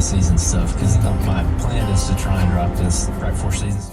season stuff, because my plan is to try and drop this right before seasons.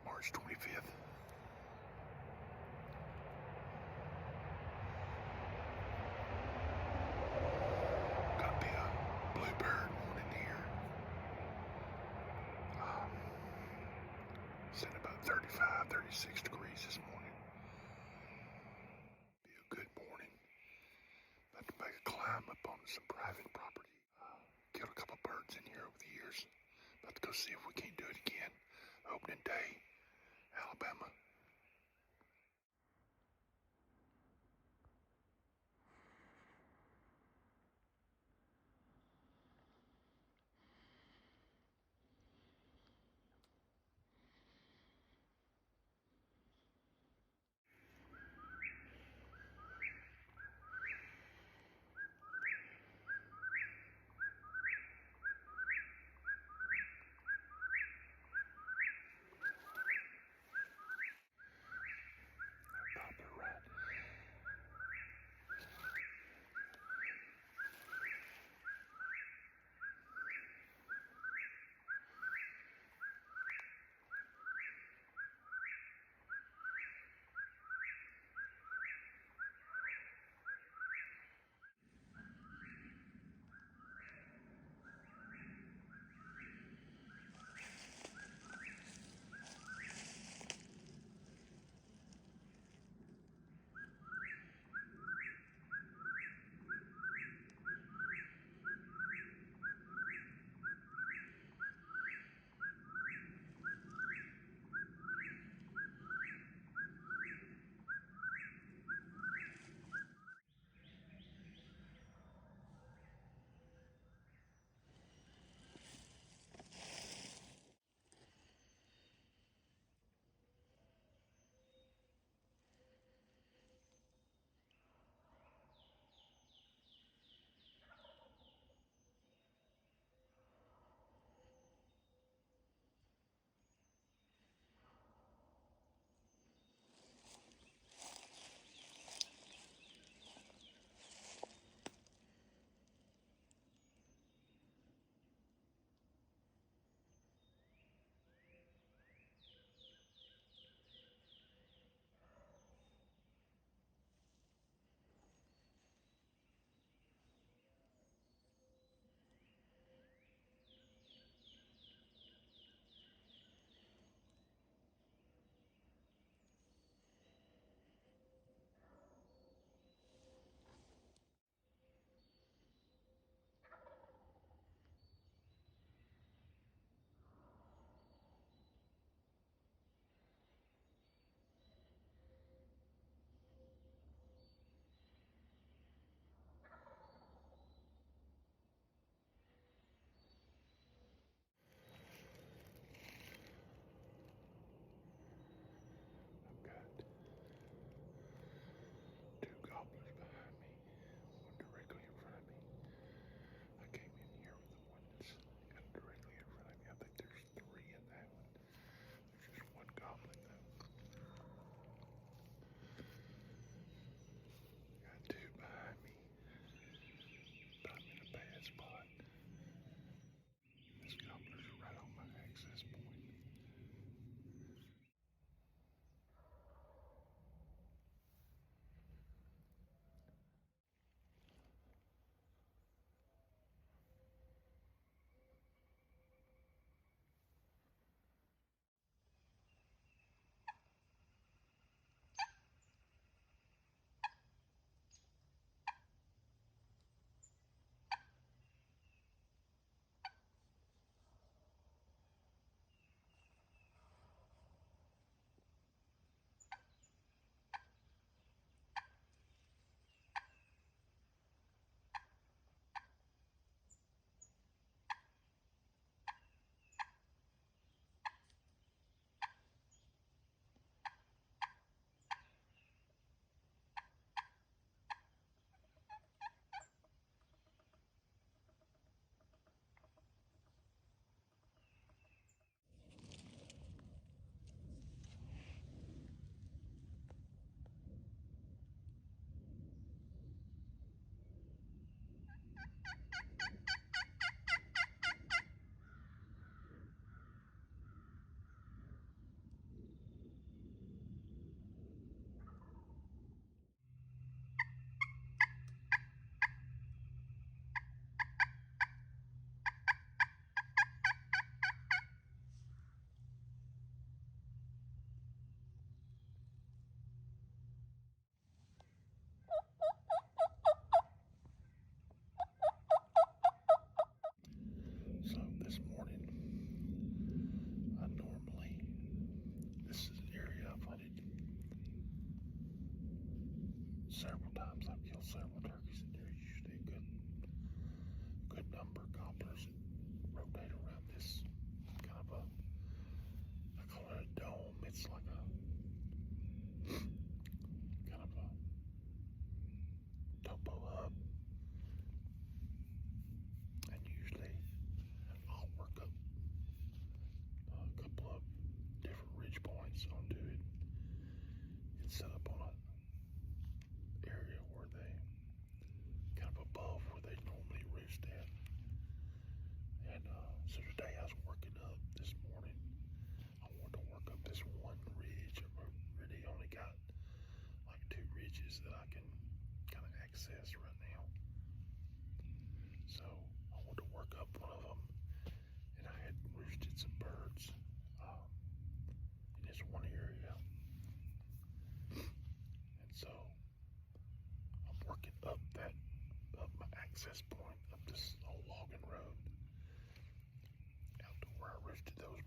March 25th. Gonna be a bluebird morning here. It's at about 35, 36 degrees this morning. Be a good morning. About to make a climb up on some private property. Killed a couple birds in here over the years. About to go see if we can't do it again. Opening day, Alabama.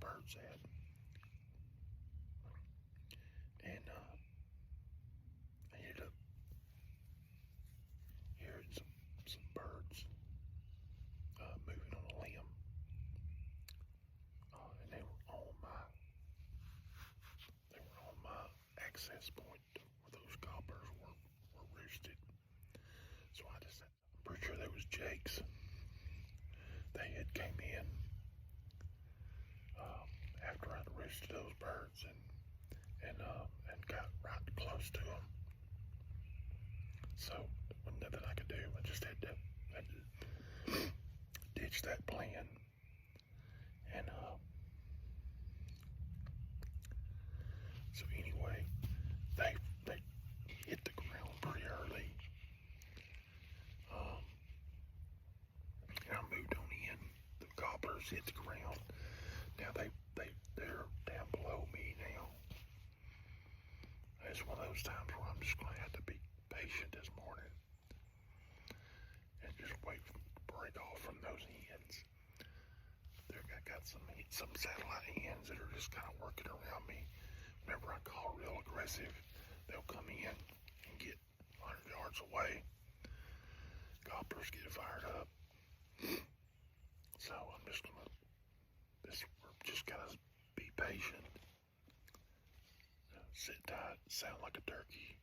birds at. And I ended up hearing some birds moving on a limb. And they were on my access point where those gobblers were roosted. So I'm pretty sure that was Jake's. They had came in after I'd roosted those birds and got right close to them. So there was nothing I could do. I just had to ditch that plan. And so anyway, they hit the ground pretty early. And I moved on in. The gobblers hit the ground. Now they're down below me now. It's one of those times where I'm just going to have to be patient this morning and just wait for them to break off from those hens. I got some satellite hens that are just kind of working around me. Whenever I call real aggressive, they'll come in and get 100 yards away. Gobblers get fired up. So I'm just gonna gotta be patient. Sit tight, sound like a turkey,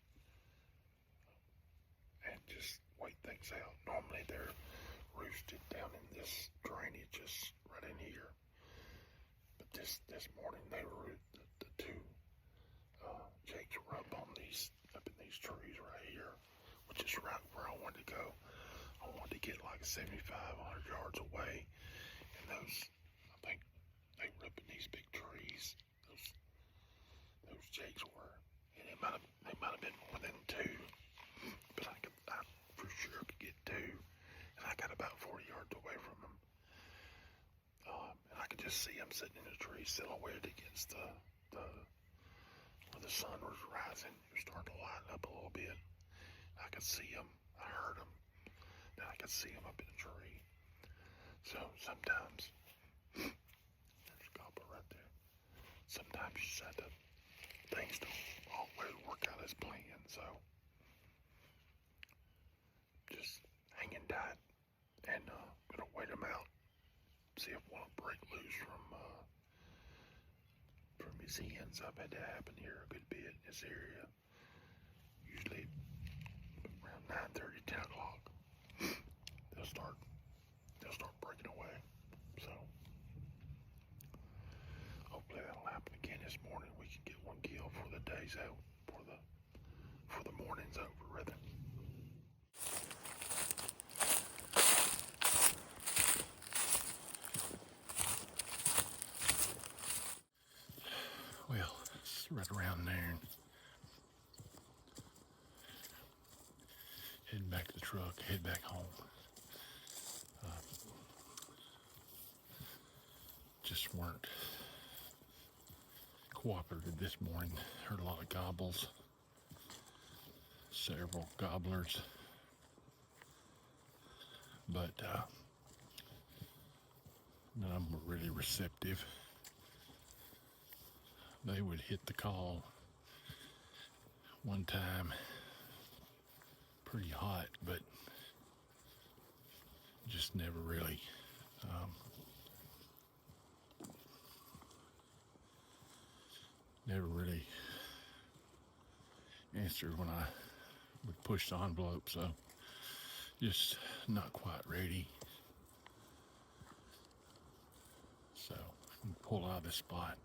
and just wait things out. Normally they're roosted down in this drainage, just right in here. But this morning they were the two jakes were up in these trees right here, which is right where I wanted to go. I wanted to get like 75, 100 yards away, and those, I think they were up in these big trees. Those jakes were, and they might have been more than two, but I for sure could get two, and I got about 40 yards away from them, and I could just see them sitting in the tree, silhouetted against where the sun was rising. It was starting to light up a little bit. I could see them. I heard them. Then I could see them up in the tree. So sometimes, there's a gobbler right there. Sometimes you just have to, things don't always work out as planned. So just hanging tight and gonna wait them out. See if one will break loose from his hens. I've had that happen here a good bit in this area. Usually around 9:30, 10 o'clock, they'll start breaking away. So hopefully that'll happen again this morning. We can get one kill before the day's out, before the morning's over, rather. Well, it's right around there. Heading back to the truck, head back home. Just weren't cooperative this morning. Heard a lot of gobbles, several gobblers, but none of them were really receptive. They would hit the call one time pretty hot, but just never really answered when I would push the envelope, so just not quite ready. So pull out of this spot,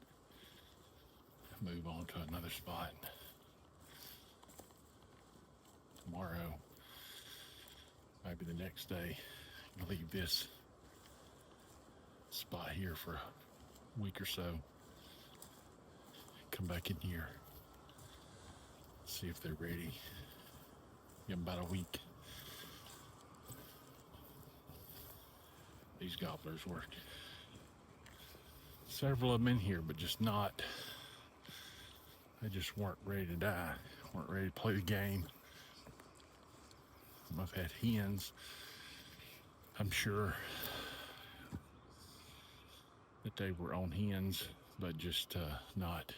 move on to another spot. Tomorrow, maybe the next day, leave this spot here for a week or so. Come back in here, see if they're ready. Give them about a week. These gobblers were several of them in here, but just not. They just weren't ready to die. Weren't ready to play the game. I've had hens, I'm sure, that they were on hens, but just not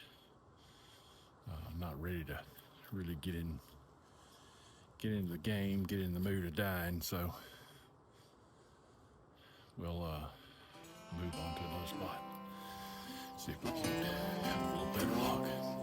ready to really get into the game, get in the mood of dying. So we'll move on to another spot, see if we can have a little better luck.